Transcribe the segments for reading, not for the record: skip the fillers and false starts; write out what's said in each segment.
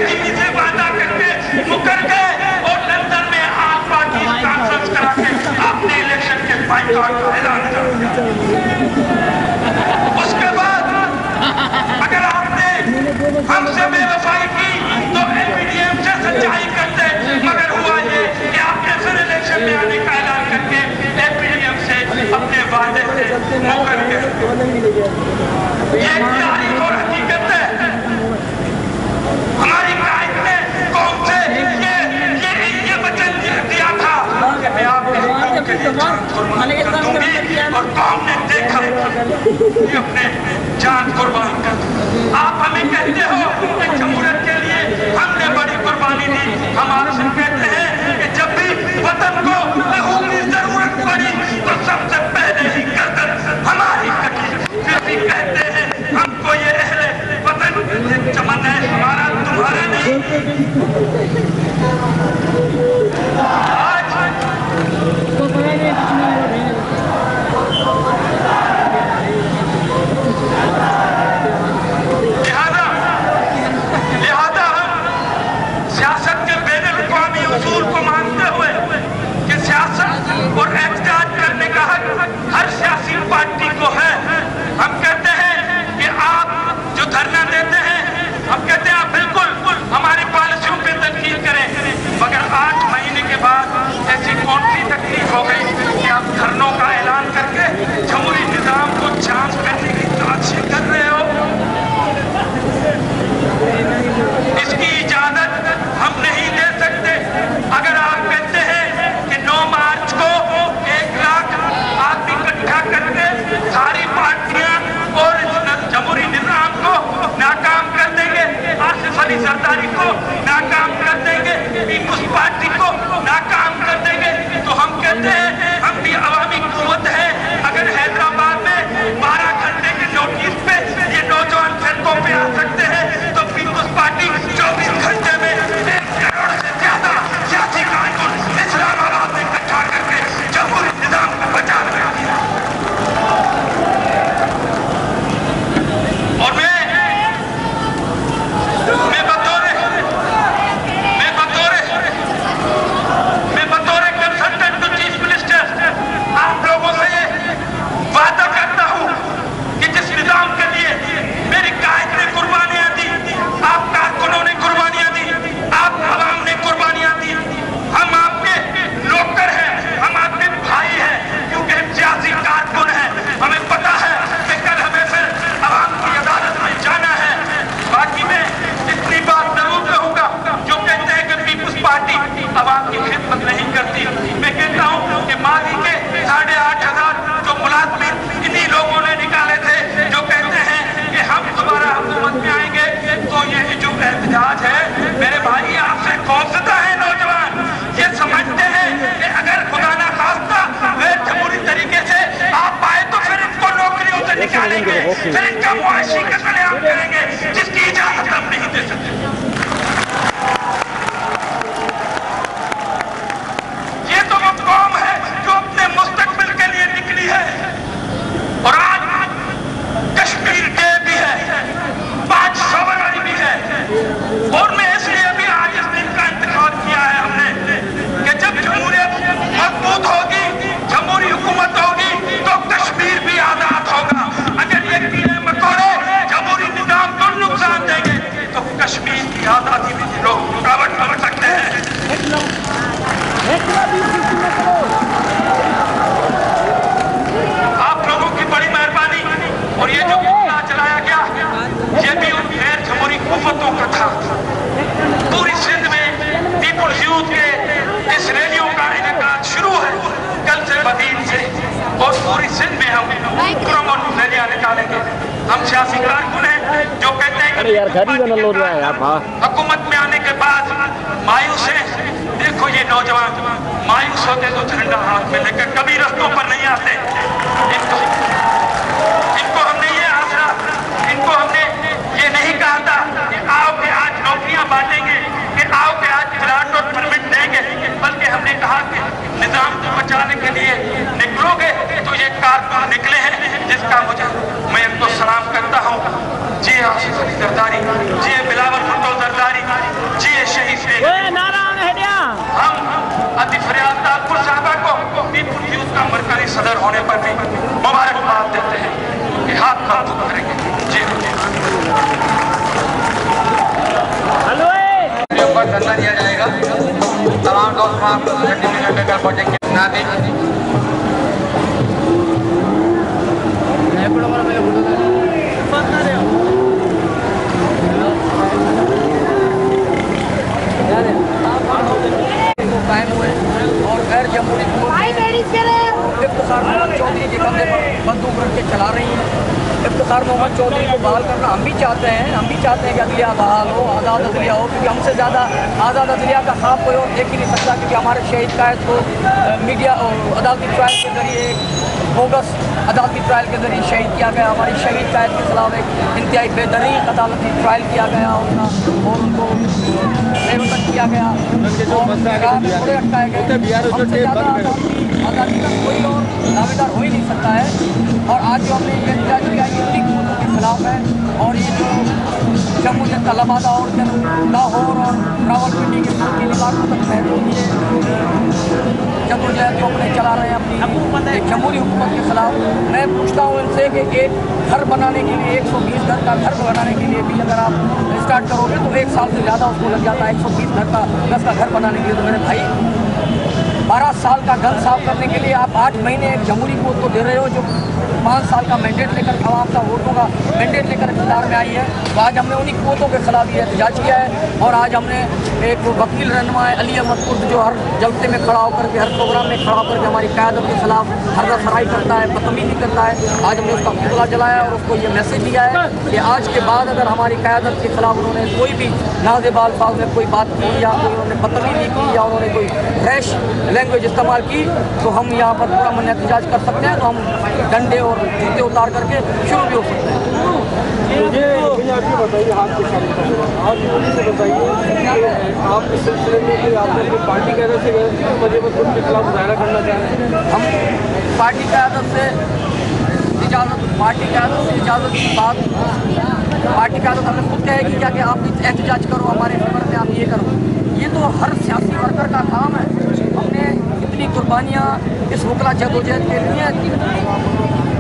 TV से वादा करके मुकर गए और लंदन में आप पार्टी कॉन्फ्रेंस करा के आपने इलेक्शन के बाइकआउट का ऐलान कर दिया। उसके बाद अगर आपने हमसे बेवफाई की तो एमपीडीएम से सच्चाई करते, मगर हुआ ये कि आपने फिर इलेक्शन में आने का ऐलान करके एमपीडीएम से अपने वादे से मुकर गए। ये तारीख और हकीकत है। हमारी कायद ने कौम से ये वचन दिया था कि मैं आपके हुकूम के लिए जान कुर्बान कर दूंगी, और कौम ने देखा कि अपने जान कुर्बान कर। आप हमें कहते हो कि जमहूरियत के लिए हमने बड़ी कुर्बानी दी। हम आपसे कहते हैं कि जब भी वतन को लहू की जरूरत पड़ी तो सबसे पहले ही गर्दन हमारी कटी। फिर भी कहते हैं हमको ये अहले वतन चमन है हमारा तुम्हारा नहीं। आज लिहाजा हम सियासत के बैनुल-अक़वामी उसूल को मानते हुए कि सियासत और एहतजाज करने का हक हर सियासी पार्टी को है, हम कहते हैं कि आप जो धरना देते हैं, हम कहते हैं आप बिल्कुल हमारी पॉलिसियों पे तनकीद करें, मगर 8 महीने के बाद ऐसी कौन सी तकलीफ हो गई कि आप धरनों का ऐलान करके जमहूरी निजाम को जांच करने की तलाशी कर रहे हो। इसकी इजाजत हम नहीं दे सकते। अगर आप कहते हैं कि 9 मार्च को 1 लाख आदमी इकट्ठा करके सारी पार्टियां और जमहूरी निजाम को नाकाम कर देंगे, आसिफ अली जरदारी को नाकाम कर देंगे, पीपुल्स पार्टी को नाकाम कर देंगे, तो हम कहते हैं हम भी अवामी कुव्वत है। अगर हैदराबाद में 12 घंटे के नोटिस पे ये नौजवान फिरकों पे आ सकते हैं, तो पीपुल्स पार्टी 24 घंटे में 1 करोड़ से ज्यादा सियासी कारकुन इस्लामाबाद में इकट्ठा करके जमहूरी निजाम को बचा रहे हैं। और मैं बतौर कंसल्टेंट टू चीफ मिनिस्टर आप लोगों से ये वादा करता हूं कि जिस निजाम के लिए मेरी कायद ने कुर्बानियां दी, आप कारकुनों ने कुर्बानियां दी, आप आवाम ने कुर्बानियां दी, हम आपके नौकर हैं, हम आपके भाई हैं, क्योंकि हम सियासी कारकुन हैं। हमें पता है कि कल हमें फिर आवाम की अदालत में जाना है। बाकी मैं इतनी बात जरूर कहूंगा, जो कहते हैं कि पीपुल्स पार्टी आवाम की खिदमत नहीं करती। मैं कहता हूं कि माजी के 8,500 जो मुलाजमीन इन्हीं लोगों ने निकाले थे, जो कहते हैं कि हम दोबारा हुकूमत में आएंगे। तो ये जो एहतजाज है मेरे भाई, आपसे खौफजदा है नौजवान। ये समझते हैं कि अगर खुदा ना खास्ता गैर जमहूरी तरीके से आप आए तो फिर इनको नौकरियों से निकालेंगे, फिर इनका मुआशी कत्लेआम करेंगे, जिसकी इजाजत हम नहीं दे सकते। ये तो वो कौम है जो अपने मुस्तकबिल के लिए निकली है। और आज कश्मीर डे भी है, 5 फरवरी भी है, और मैं इसलिए भी आज इस दिन का इंतखाब किया है हमने कि जब जमहूरियत मजबूत होगी, जमहूरी हुकूमत होगी, तो कश्मीर भी आजाद होगा। अगर ये कीड़े मकोड़े जमहूरी निजाम को नुकसान देंगे तो कश्मीर की आजादी में लोग रुकावट बन सकते हैं। आप लोगों की बड़ी मेहरबानी। और ये जो मुद्दा चलाया गया, ये भी उन गैर जमहूरी कुव्वतों का था। पूरी सिंध में पीपुल्स यूथ के इस रैलियों का इनेकाद शुरू है कल से बदीन से, और पूरी सिंध में हम पुरअमन रैलियां निकालेंगे। हम सियासी कारकुन हैं जो कहते हैं कि हुकूमत में आने के बाद मायूस हैं। देखो ये नौजवान मायूस होते तो झंडा हाथ में लेकर कभी रस्तों पर नहीं आते। इनको हमने ये आसरा, इनको हमने ये नहीं कहा था कि आओ के आज नौकरियां बांटेंगे, कि आओ के आज प्लाट और परमिट देंगे, बल्कि हमने कहा कि निजाम को बचाने के लिए निकलोगे तो ये कारकुन निकले हैं, जिसका मैं इनको सलाम करता हूँ। जी आसिफ अली जरदारी, जी बिलावल भुट्टो जरदारी, होने पर भी मुबारकबाद देते हैं कि हाथ मजबूत करेंगे। जी ऊपर धरना दिया जाएगा। तमाम दोस्त वहाँ सर्टिफिकेट लेकर पहुँचेंगे। इफ्तिखार मोहम्मद चौधरी के कंधे पर बंदूक रख के चला रही हैं। इफ्तिखार मोहम्मद चौधरी को बहाल करना हम भी चाहते हैं कि अदलिया बहाल हो, आज़ाद अदलिया हो, क्योंकि हमसे ज़्यादा आज़ाद अदलिया का ख्वाब कोई और देख ही नहीं सकता। क्योंकि हमारे शहीद कायद को मीडिया और अदालती ट्रायल के ज़रिए बोगस अदालती ट्रायल के ज़रिए शहीद किया गया। हमारी शहीद कायद के खिलाफ एक इंतहाई बेदरीक अदालती ट्रायल किया गया उनका, और उनको बेवतन किया गया, थोड़े अटकाए गए। हमसे ज़्यादा आज़ादी का कोई और दावेदार हो ही नहीं सकता है। और आज जो हमने ये एहतजाज किया ये उन्हीं क़ौतों के खिलाफ है। और ये जो जमहूरियत का लबादा और लाहौर और रावलपिंडी के इलाकों तक महदूद ये जदोजहद जो अपने चला रहे हैं अपनी जमहूरी हुकूमत के खिलाफ, मैं पूछता हूँ इनसे कि एक घर बनाने के लिए 120 घर का घर बनाने के लिए भी अगर आप स्टार्ट करोगे तो 1 साल से ज़्यादा उसको लग जाता है। 120 घर का 10 का घर बनाने के लिए तो मेरे भाई 12 साल का घर साफ करने के लिए आप 8 महीने एक जमहूरी को तो दे रहे हो जो 5 साल का मैंडेट लेकर आवाम का वोटों का मैंडेट लेकर इक़्तिदार में आई है। तो आज हमने उन्हीं क़ौतों के खिलाफ ये एहतजाज किया है। और आज हमने एक वकील रहनुमा है अली अहमद कुर्द जो हर जलसे में खड़ा होकर के, हर प्रोग्राम में खड़ा होकर के हमारी क़यादत के खिलाफ हर्रासराई करता है, बदतमीज़ी करता है, आज हमने उसका पुतला जलाया और उसको ये मैसेज दिया है कि आज के बाद अगर हमारी क़यादत के खिलाफ उन्होंने कोई भी नाज़ेबा अल्फाज में कोई बात की या कोई उन्होंने बदतमीज़ी की या उन्होंने कोई रैश लैंग्वेज इस्तेमाल की तो हम यहाँ पर पूरा मन एहतजाज कर सकते हैं। तो हम डंडे और जूते उतार करके शुरू भी हो सकते हैं। मुझे आप ये बताइए, हाथ के साथ आप मुझे से बताइए आप इस सिलसिले में कि आपने अपनी पार्टी की से गए मुझे उनके खिलाफ मुजाहरा करना चाह रहे हैं? हम पार्टी क़यादत से इजाज़त की बात पार्टी क़यादत हमें खुद कहेगी क्या कि आप एहतजाज करो हमारे फेवर में, आप ये करो। ये तो हर सियासी वर्कर का काम है। हमने इतनी कुर्बानियाँ इस वकला जदोजहद के लिए,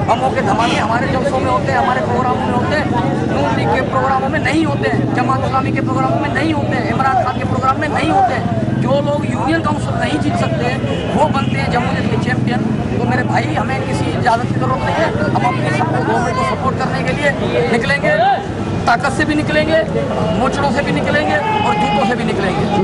बमों के धमाके हमारे जलसों में होते हैं, हमारे प्रोग्रामों में होते हैं, नून लीग के प्रोग्रामों में नहीं होते हैं, जमात इस्लामी के प्रोग्रामों में नहीं होते हैं, इमरान खान के प्रोग्राम में नहीं होते हैं। जो लोग यूनियन काउंसिल नहीं जीत सकते वो बनते हैं जमहूरियत के चैम्पियन। तो मेरे भाई हमें किसी इजाज़त की ज़रूरत नहीं है। हम अपने सबको गवर्नमेंट को सपोर्ट करने के लिए निकलेंगे, ताकत से भी निकलेंगे, मोचड़ों से भी निकलेंगे और जूतों से भी निकलेंगे।